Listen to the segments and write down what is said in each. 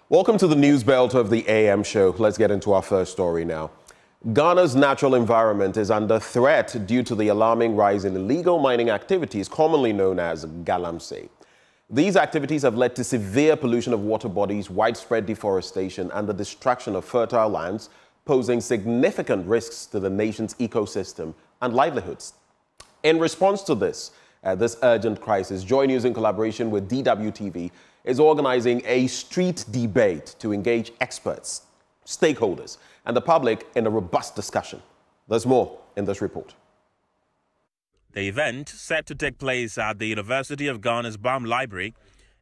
Welcome to the news belt of the AM show. Let's get into our first story now. Ghana's natural environment is under threat due to the alarming rise in illegal mining activities, commonly known as galamsey. These activities have led to severe pollution of water bodies, widespread deforestation, and the destruction of fertile lands, posing significant risks to the nation's ecosystem and livelihoods. In response to this urgent crisis, Joy News, in collaboration with DWTV, is organizing a street debate to engage experts, stakeholders, and the public in a robust discussion. There's more in this report. The event, set to take place at the University of Ghana's BAM Library,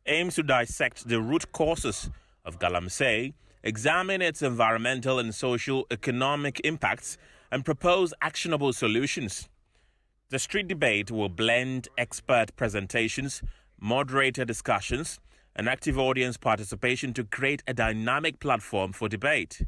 aims to dissect the root causes of galamsey, examine its environmental and socio-economic impacts, and propose actionable solutions. The street debate will blend expert presentations, moderated discussions, and active audience participation to create a dynamic platform for debate.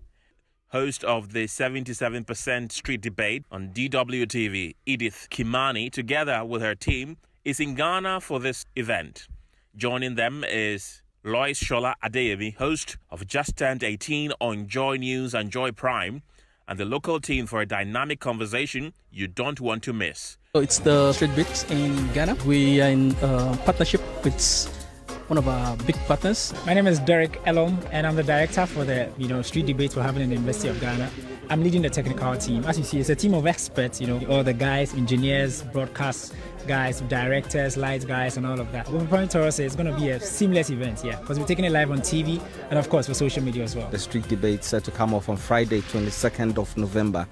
Host of the 77% street debate on DWTV, Edith Kimani, together with her team, is in Ghana for this event. Joining them is Lois Shola Adeyemi, host of Just Turned 18 on Joy News and Joy Prime, and the local team for a dynamic conversation you don't want to miss. It's the street debates in Ghana. We are in partnership with one of our big partners. My name is Derek Elom, and I'm the director for the street debates we're having in the University of Ghana. I'm leading the technical team. As you see, it's a team of experts, all the guys, engineers, broadcast guys, directors, lights guys, and all of that. What we're planning to say it's going to be a seamless event, because we're taking it live on TV and, of course, for social media as well. The street debate set to come off on Friday, 22nd of November.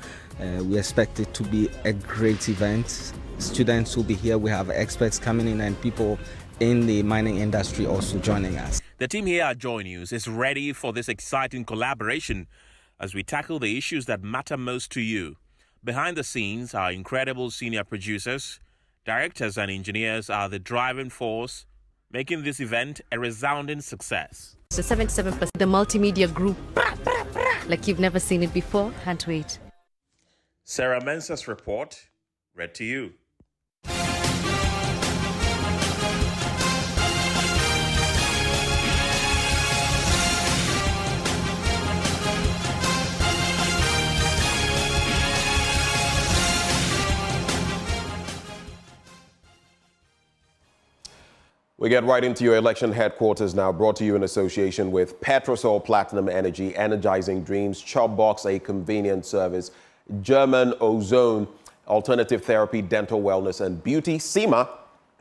We expect it to be a great event. Students will be here. We have experts coming in and people in the mining industry also joining us. The team here at Joy News is ready for this exciting collaboration as we tackle the issues that matter most to you. Behind the scenes, our incredible senior producers, directors and engineers are the driving force, making this event a resounding success. So 77%, the multimedia group, like you've never seen it before. Can't wait. Sarah Mensah's report, read to you. We get right into your election headquarters now, brought to you in association with Petrosol Platinum Energy, Energizing Dreams, Chopbox, a convenient service, German Ozone, Alternative Therapy, Dental Wellness and Beauty, CIMA,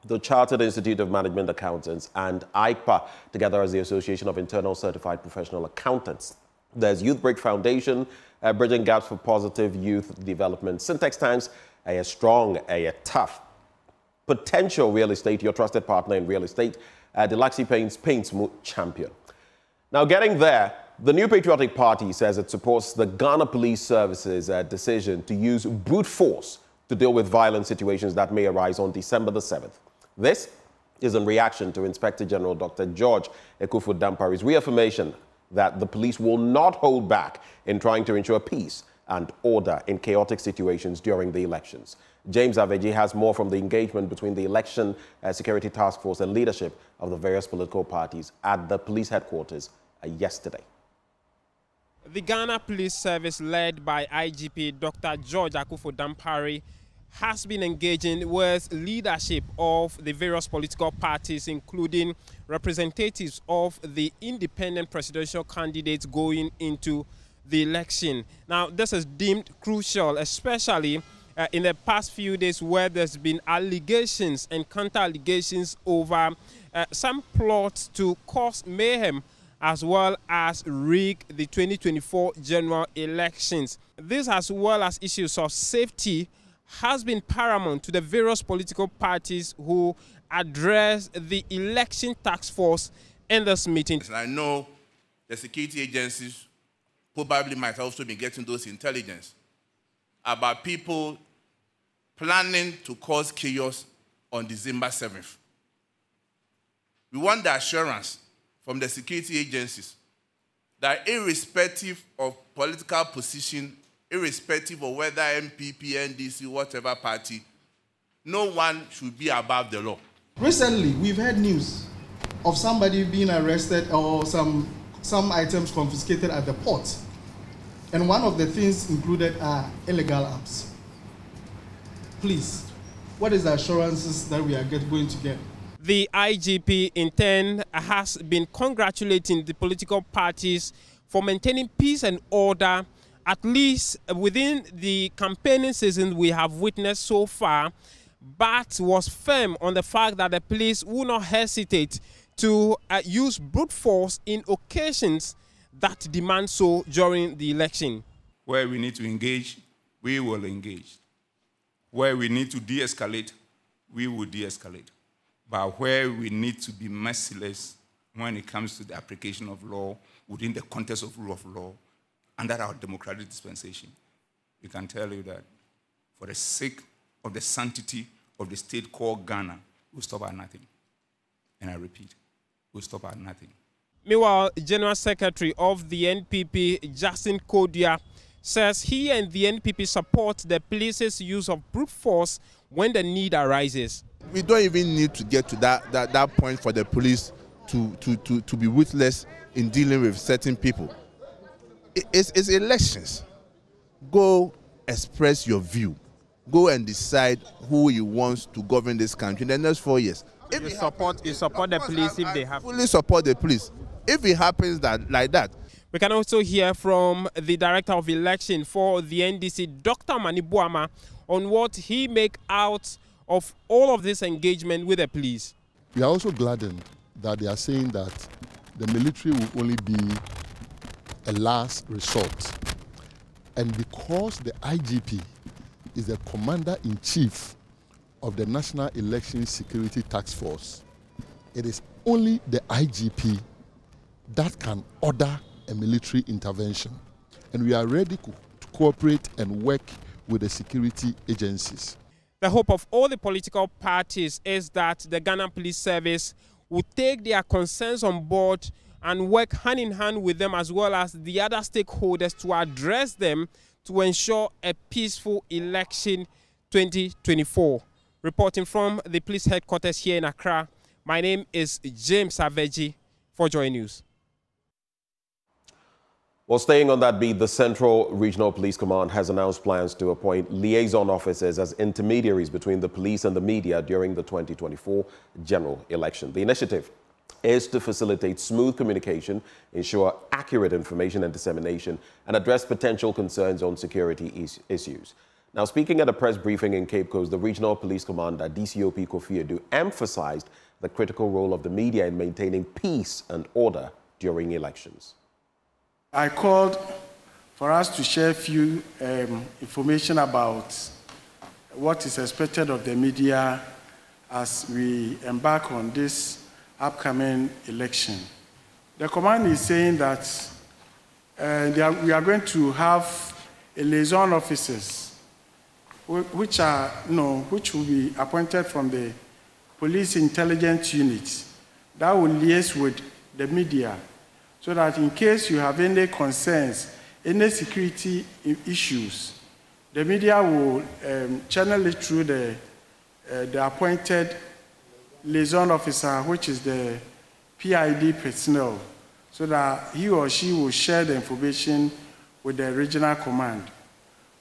the Chartered Institute of Management Accountants, and ICPA, together as the Association of Internal Certified Professional Accountants. There's Youth Break Foundation, Bridging Gaps for Positive Youth Development, Syntax Times, a strong, a tough, Potential Real Estate, your trusted partner in real estate, Delaxi Paints champion. Now, getting there, the new Patriotic Party says it supports the Ghana Police Service's decision to use brute force to deal with violent situations that may arise on December the 7th. This is in reaction to Inspector General Dr. George Ekufu-Dampari's reaffirmation that the police will not hold back in trying to ensure peace and order in chaotic situations during the elections. James Aveji has more from the engagement between the Election Security Task Force and leadership of the various political parties at the police headquarters yesterday. The Ghana Police Service, led by IGP Dr. George Ekufu-Dampari, has been engaging with leadership of the various political parties, including representatives of the independent presidential candidates going into the election. Now, this is deemed crucial, especially in the past few days where there's been allegations and counter-allegations over some plots to cause mayhem as well as rig the 2024 general elections. This, as well as issues of safety, has been paramount to the various political parties who address the election task force in this meeting. I know the security agencies probably might also be getting those intelligence about people planning to cause chaos on December 7th. We want the assurance from the security agencies that irrespective of political position, irrespective of whether NPP, NDC, whatever party, no one should be above the law. Recently, we've heard news of somebody being arrested or some some items confiscated at the port. And one of the things included are illegal arms. Please, what is the assurances that we are going to get? The IGP in turn has been congratulating the political parties for maintaining peace and order, at least within the campaigning season we have witnessed so far, but was firm on the fact that the police will not hesitate to use brute force in occasions that demand so during the election. Where we need to engage, we will engage. Where we need to de-escalate, we will de-escalate. But where we need to be merciless when it comes to the application of law within the context of rule of law under our democratic dispensation, we can tell you that for the sake of the sanctity of the state called Ghana, we'll stop at nothing. And I repeat, we'll stop at nothing. Meanwhile, General Secretary of the NPP, Justin Kodia, says he and the NPP support the police's use of brute force when the need arises. We don't even need to get to that point for the police to be ruthless in dealing with certain people. It's elections. Go express your view. Go and decide who you want to govern this country in the next 4 years. If you support the police if they have. Fully support the police. If it happens like that. We can also hear from the Director of Election for the NDC, Dr. Manibuama, on what he make out of all of this engagement with the police. We are also gladdened that they are saying that the military will only be a last resort. And because the IGP is the Commander-in-Chief of the National Election Security Task Force, it is only the IGP that can order a military intervention. And we are ready to cooperate and work with the security agencies. The hope of all the political parties is that the Ghana Police Service will take their concerns on board and work hand in hand with them as well as the other stakeholders to address them to ensure a peaceful election 2024. Reporting from the police headquarters here in Accra, my name is James Aveji for Joy News. Well, staying on that beat, the Central Regional Police Command has announced plans to appoint liaison officers as intermediaries between the police and the media during the 2024 general election. The initiative is to facilitate smooth communication, ensure accurate information and dissemination, and address potential concerns on security issues. Now, speaking at a press briefing in Cape Coast, the Regional Police Commander, DCOP Kofi Edu, emphasized the critical role of the media in maintaining peace and order during elections. I called for us to share a few information about what is expected of the media as we embark on this upcoming election. The command is saying that we are going to have a liaison officers which will be appointed from the police intelligence unit that will liaise with the media, so that in case you have any concerns, any security issues, the media will channel it through the appointed liaison officer, which is the PID personnel, so that he or she will share the information with the regional command.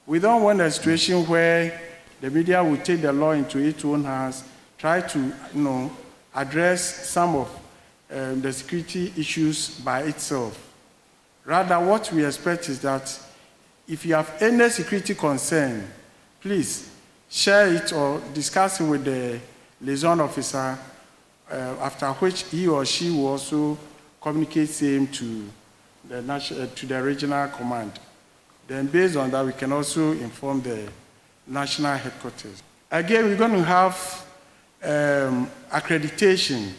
We don't want a situation where the media will take the law into its own hands, try to address some of the security issues by itself. Rather, what we expect is that if you have any security concern, please share it or discuss it with the liaison officer, after which he or she will also communicate same to the regional command. Then based on that, we can also inform the national headquarters. Again, we're going to have accreditation.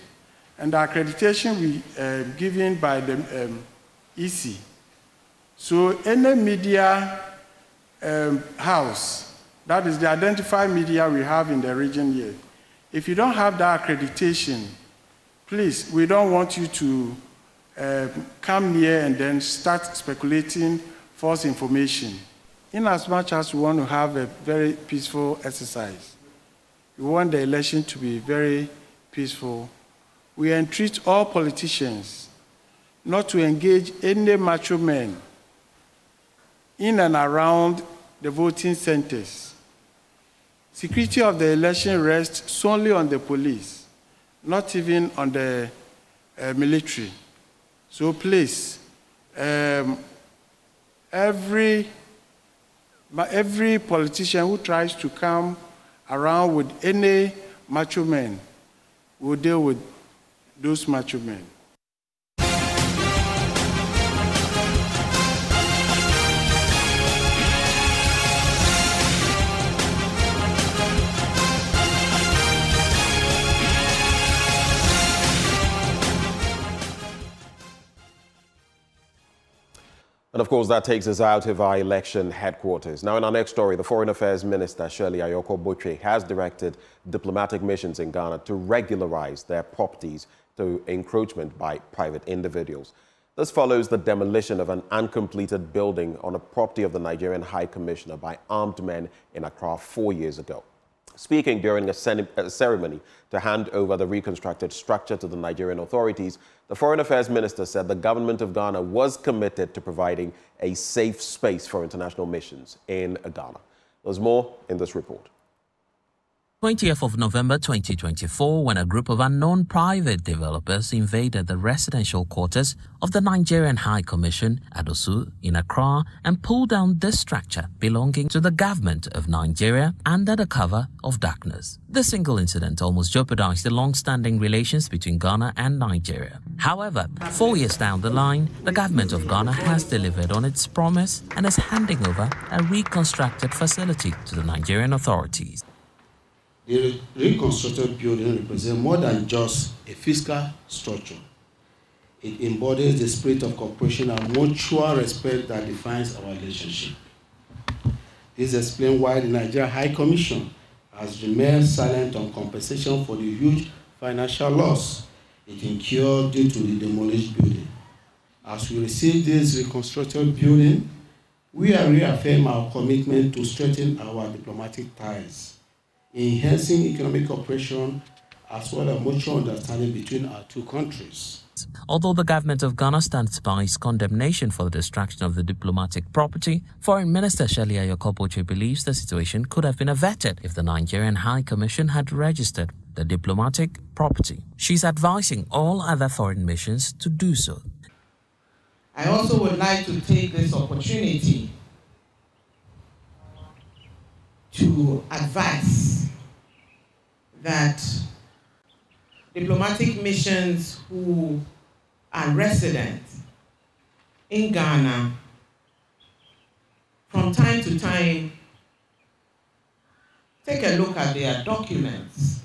And the accreditation will be given by the EC. So any media house, that is the identified media we have in the region here, if you don't have that accreditation, please, we don't want you to come here and then start speculating false information. In as much as we want to have a very peaceful exercise, we want the election to be very peaceful. We entreat all politicians not to engage any macho men in and around the voting centers. Security of the election rests solely on the police, not even on the military. So please, every politician who tries to come around with any macho men will deal with those macho men. And of course, that takes us out of our election headquarters. Now, in our next story, the Foreign Affairs Minister, Shirley Ayoko-Botwe, has directed diplomatic missions in Ghana to regularize their properties to encroachment by private individuals. This follows the demolition of an uncompleted building on a property of the Nigerian High Commissioner by armed men in Accra 4 years ago. Speaking during a ceremony to hand over the reconstructed structure to the Nigerian authorities, the Foreign Affairs Minister said the government of Ghana was committed to providing a safe space for international missions in Ghana. There's more in this report. 20th of November 2024, when a group of unknown private developers invaded the residential quarters of the Nigerian High Commission at Osu in Accra and pulled down this structure belonging to the government of Nigeria under the cover of darkness. This single incident almost jeopardized the long-standing relations between Ghana and Nigeria. However, 4 years down the line, the government of Ghana has delivered on its promise and is handing over a reconstructed facility to the Nigerian authorities. The reconstructed building represents more than just a physical structure. It embodies the spirit of cooperation and mutual respect that defines our relationship. This explains why the Nigeria High Commission has remained silent on compensation for the huge financial loss it incurred due to the demolished building. As we receive this reconstructed building, we are reaffirming our commitment to strengthen our diplomatic ties, enhancing economic cooperation as well as mutual understanding between our two countries. Although the government of Ghana stands by its condemnation for the destruction of the diplomatic property, Foreign Minister Shirley Ayoko-Botwe believes the situation could have been averted if the Nigerian High Commission had registered the diplomatic property. She's advising all other foreign missions to do so. I also would like to take this opportunity to advise that diplomatic missions who are resident in Ghana from time to time take a look at their documents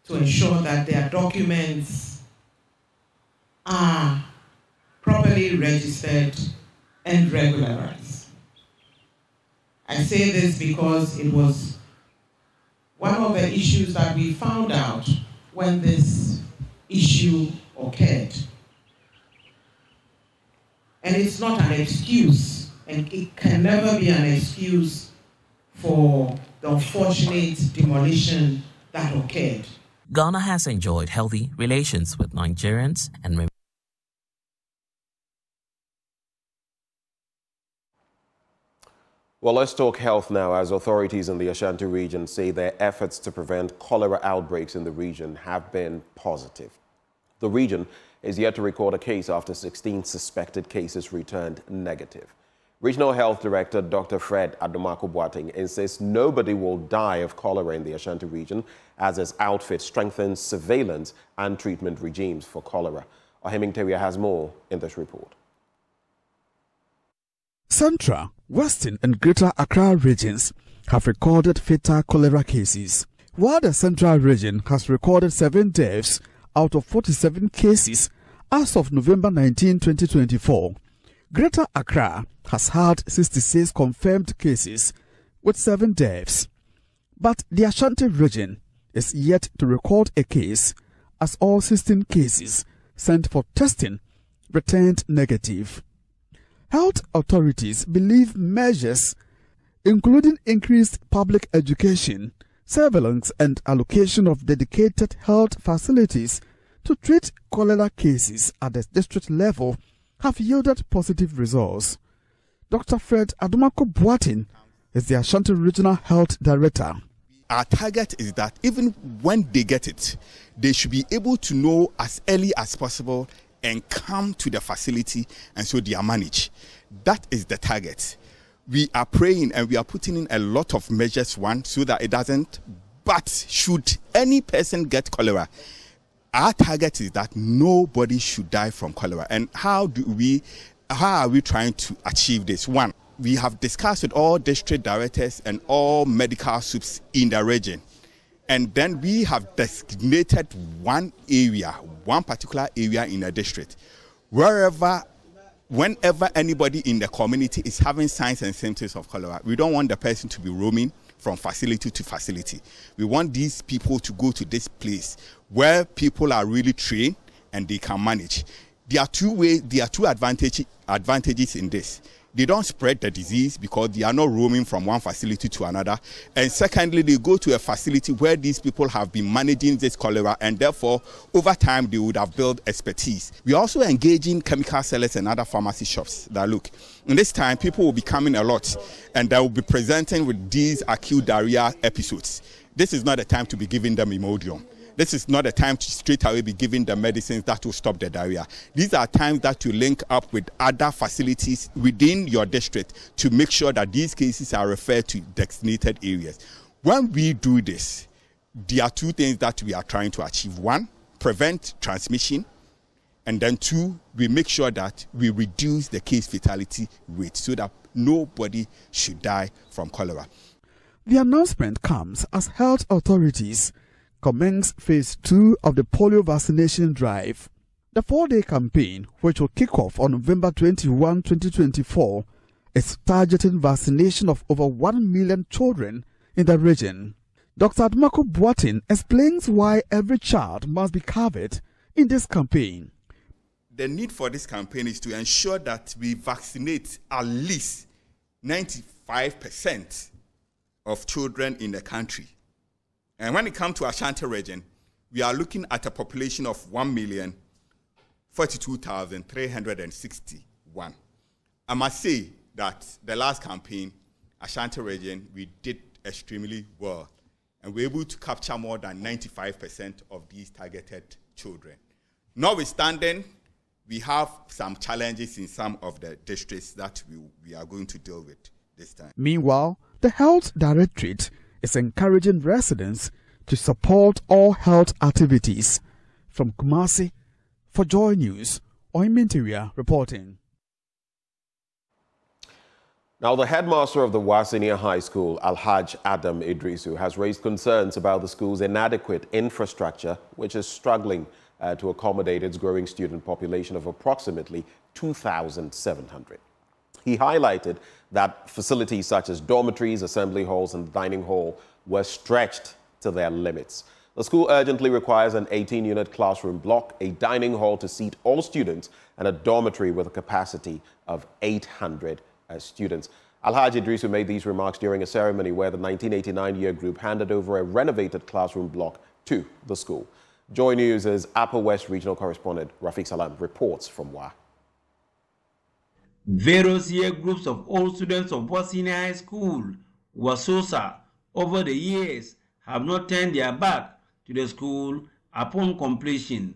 to ensure that their documents are properly registered and regularized. I say this because it was one of the issues that we found out when this issue occurred. And it's not an excuse, and it can never be an excuse for the unfortunate demolition that occurred. Ghana has enjoyed healthy relations with Nigerians and Well, let's talk health now, as authorities in the Ashanti region say their efforts to prevent cholera outbreaks in the region have been positive. The region is yet to record a case after 16 suspected cases returned negative. Regional Health Director Dr. Fred Adomako-Boateng insists nobody will die of cholera in the Ashanti region as his outfit strengthens surveillance and treatment regimes for cholera. Ohiming Tewia has more in this report. Central, Western and Greater Accra regions have recorded fatal cholera cases, while the Central region has recorded 7 deaths out of 47 cases as of November 19, 2024. Greater Accra has had 66 confirmed cases with 7 deaths, but the Ashanti region is yet to record a case as all 16 cases sent for testing returned negative. Health authorities believe measures, including increased public education, surveillance and allocation of dedicated health facilities to treat cholera cases at the district level have yielded positive results. Dr. Fred Adumako-Boatin is the Ashanti Regional Health Director. Our target is that even when they get it, they should be able to know as early as possible and come to the facility, and so they are managed. That is the target. We are praying and we are putting in a lot of measures, one, so that it doesn't. But should any person get cholera, our target is that nobody should die from cholera. And how are we trying to achieve this? One, we have discussed with all district directors and all medical soups in the region. And then we have designated one particular area in the district, whenever anybody in the community is having signs and symptoms of cholera, we don't want the person to be roaming from facility to facility. We want these people to go to this place where people are really trained and they can manage. There are two advantages in this. They don't spread the disease because they are not roaming from one facility to another. And secondly, they go to a facility where these people have been managing this cholera, and therefore, over time, they would have built expertise. We are also engaging chemical sellers and other pharmacy shops that look. In this time, people will be coming a lot, and they will be presenting with these acute diarrhea episodes. This is not a time to be giving them Imodium. This is not a time to straight away be giving the medicines that will stop the diarrhea. These are times that you link up with other facilities within your district to make sure that these cases are referred to designated areas. When we do this, there are two things that we are trying to achieve. One, prevent transmission. And then two, we make sure that we reduce the case fatality rate so that nobody should die from cholera. The announcement comes as health authorities commence phase 2 of the polio vaccination drive. The 4-day campaign, which will kick off on November 21, 2024, is targeting vaccination of over 1 million children in the region. Dr. Adumako-Boatin explains why every child must be covered in this campaign. The need for this campaign is to ensure that we vaccinate at least 95% of children in the country. And when it comes to Ashanti region, we are looking at a population of 1,042,361. I must say that the last campaign, Ashanti region, we did extremely well. And we were able to capture more than 95% of these targeted children. Notwithstanding, we have some challenges in some of the districts that we are going to deal with this time. Meanwhile, the Health Directorate is encouraging residents to support all health activities. From Kumasi, for Joy News, Oimintiria reporting. Now, the headmaster of the Wa Senior High School, Alhaj Adam Idrisu, has raised concerns about the school's inadequate infrastructure, which is struggling to accommodate its growing student population of approximately 2,700. He highlighted that facilities such as dormitories, assembly halls, and dining hall were stretched to their limits. The school urgently requires an 18-unit classroom block, a dining hall to seat all students, and a dormitory with a capacity of 800 students. Alhaji Idrisu made these remarks during a ceremony where the 1989 year group handed over a renovated classroom block to the school. Joy News' Upper West Regional Correspondent Rafiq Salam reports from Wa. Various year groups of all students of Wa Senior High School, Wasosa, over the years have not turned their back to the school upon completion.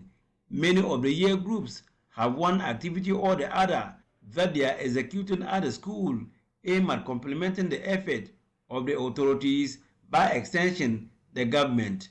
Many of the year groups have one activity or the other that they are executing at the school aimed at complementing the effort of the authorities, by extension, the government.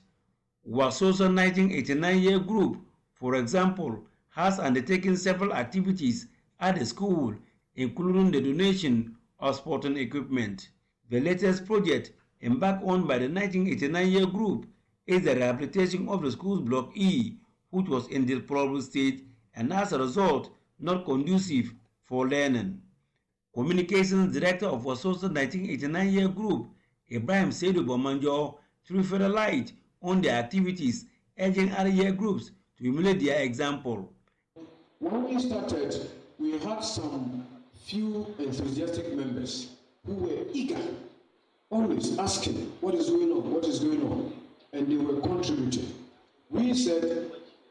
Wasosa 1989 year group, for example, has undertaken several activities at the school, including the donation of sporting equipment. The latest project embarked on by the 1989 year group is the rehabilitation of the school's Block E, which was in deplorable state and as a result not conducive for learning. Communications Director of Wasosa 1989 year group, Ibrahim Seydou Bomanjo, threw further light on their activities, urging other year groups to emulate their example. When we started, we had some few enthusiastic members who were eager, always asking, what is going on, and they were contributing. We said,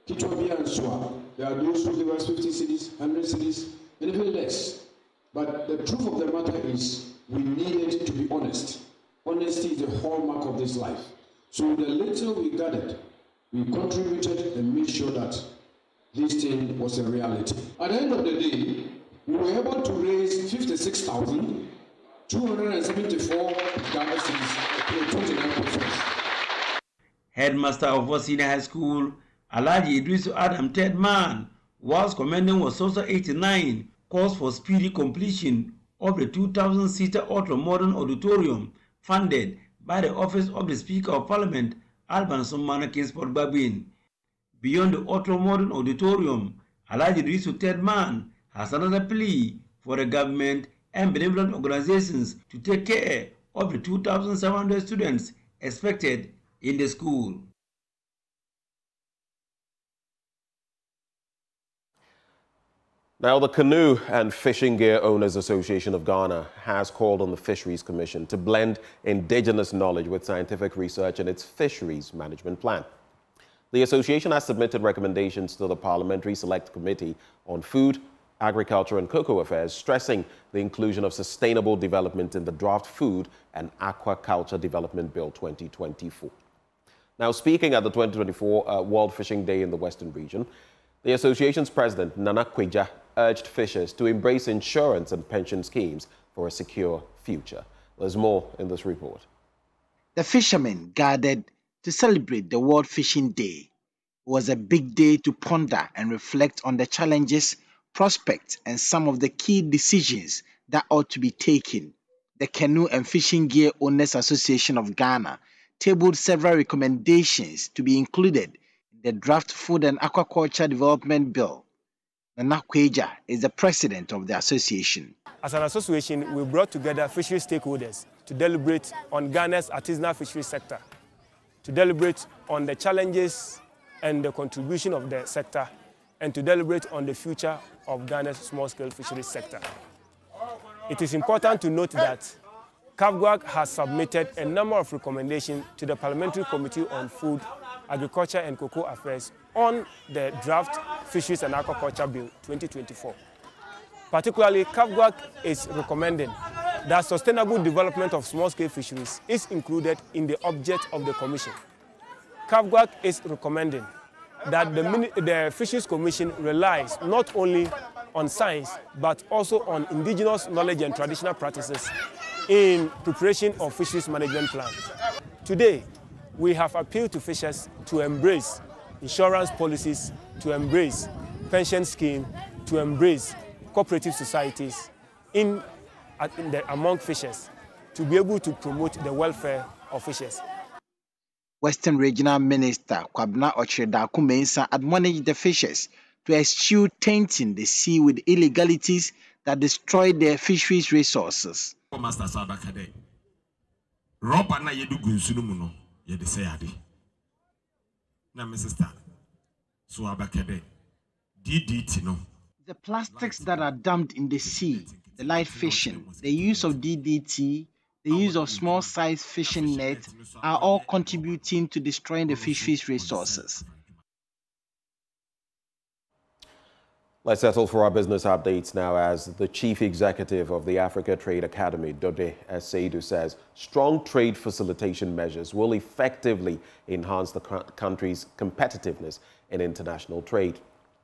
Kitwabia and Swa. There are those who give us 50 cities, 100 cities, and even less. But the truth of the matter is, we needed to be honest. Honesty is the hallmark of this life. So the little we gathered, we contributed and made sure that this thing was a reality. At the end of the day, we were able to raise 56,274 Ghana cedis to 29%. Headmaster of Wasina High School, Alhaji Idrisu Adam Tedman, whilst commending was also 89, calls for speedy completion of the 2,000-seater ultra-modern auditorium funded by the Office of the Speaker of Parliament, Alban Sumana Kinsport Babin. Beyond the ultra-modern auditorium, Alhaji Idrisu Tedman has another plea for the government and benevolent organizations to take care of the 2,700 students expected in the school. Now, the Canoe and Fishing Gear Owners Association of Ghana has called on the Fisheries Commission to blend indigenous knowledge with scientific research in its fisheries management plan. The association has submitted recommendations to the Parliamentary Select Committee on Food, Agriculture and Cocoa Affairs, stressing the inclusion of sustainable development in the Draft Food and Aquaculture Development Bill 2024. Now, speaking at the 2024 World Fishing Day in the Western region, the association's president, Nana Kweja, urged fishers to embrace insurance and pension schemes for a secure future. There's more in this report. The fishermen gathered to celebrate the World Fishing Day. It was a big day to ponder and reflect on the challenges, prospects, and some of the key decisions that ought to be taken. The Canoe and Fishing Gear Owners Association of Ghana tabled several recommendations to be included in the Draft Food and Aquaculture Development Bill. Nana Kweja is the president of the association. As an association, we brought together fishery stakeholders to deliberate on Ghana's artisanal fishery sector, to deliberate on the challenges and the contribution of the sector, and to deliberate on the future of Ghana's small-scale fisheries sector. It is important to note that CAFGWAG has submitted a number of recommendations to the Parliamentary Committee on Food, Agriculture and Cocoa Affairs on the Draft Fisheries and Aquaculture Bill 2024. Particularly, CAFGWAG is recommending that sustainable development of small-scale fisheries is included in the object of the Commission. CAFGWAG is recommending that the Fisheries Commission relies not only on science, but also on indigenous knowledge and traditional practices in preparation of fisheries management plans. Today, we have appealed to fishers to embrace insurance policies, to embrace pension scheme, to embrace cooperative societies among fishers, to be able to promote the welfare of fishers. Western Regional Minister Kwabena Ochredaku-Mensah admonished the fishers to eschew tainting the sea with illegalities that destroy their fisheries resources. The plastics that are dumped in the sea, the light fishing, the use of DDT, the use of small-sized fishing nets are all contributing to destroying the fisheries resources. Let's settle for our business updates now, as the Chief Executive of the Africa Trade Academy, Dode Seidu, says strong trade facilitation measures will effectively enhance the country's competitiveness in international trade.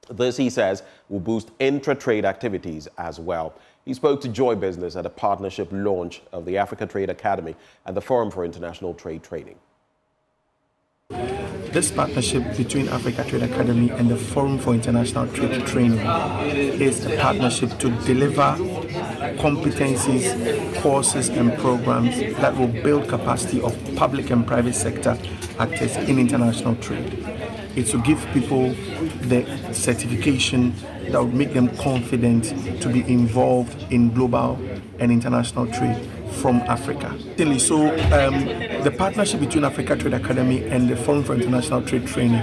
This, he says, will boost intra-trade activities as well. He spoke to Joy Business at a partnership launch of the Africa Trade Academy and the Forum for International Trade Training. This partnership between Africa Trade Academy and the Forum for International Trade Training is a partnership to deliver competencies, courses and programs that will build capacity of public and private sector actors in international trade. It's to give people the certification that will make them confident to be involved in global and international trade from Africa. So the partnership between Africa Trade Academy and the Forum for International Trade Training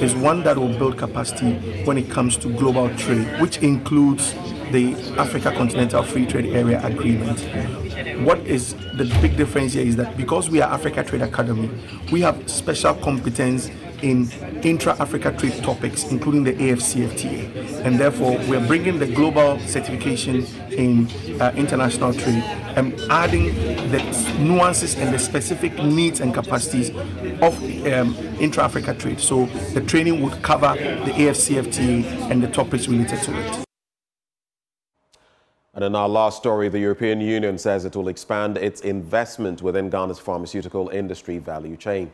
is one that will build capacity when it comes to global trade, which includes the Africa Continental Free Trade Area Agreement. What is the big difference here is that because we are Africa Trade Academy, we have special competence in intra-Africa trade topics, including the AFCFTA. And therefore, we're bringing the global certification in international trade and adding the nuances and the specific needs and capacities of intra-Africa trade. So the training would cover the AFCFTA and the topics related to it. And in our last story, the European Union says it will expand its investment within Ghana's pharmaceutical industry value chain.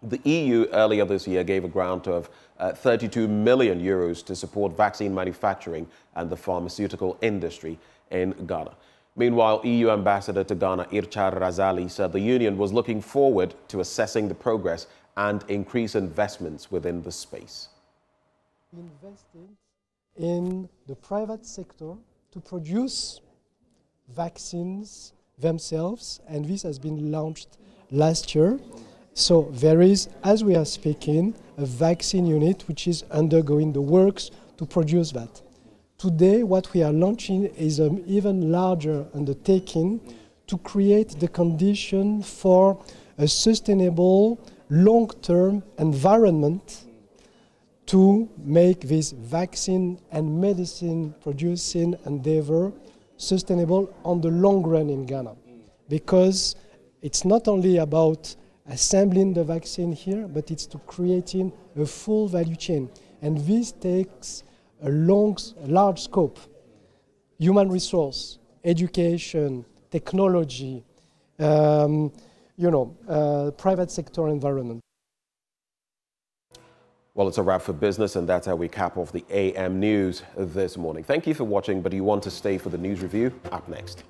The EU earlier this year gave a grant of 32 million euros to support vaccine manufacturing and the pharmaceutical industry in Ghana. Meanwhile, EU Ambassador to Ghana, Ircha Razali, said the union was looking forward to assessing the progress and increase investments within the space. Invested in the private sector to produce vaccines themselves, and this has been launched last year. So there is, as we are speaking, a vaccine unit which is undergoing the works to produce that. Today, what we are launching is an even larger undertaking to create the condition for a sustainable, long-term environment to make this vaccine and medicine producing endeavor sustainable on the long run in Ghana. Because it's not only about assembling the vaccine here, but it's to creating a full value chain. And this takes a large scope: human resource, education, technology, private sector environment. Well, it's a wrap for business, and that's how we cap off the AM News this morning. Thank you for watching, but do you want to stay for the news review? Up next.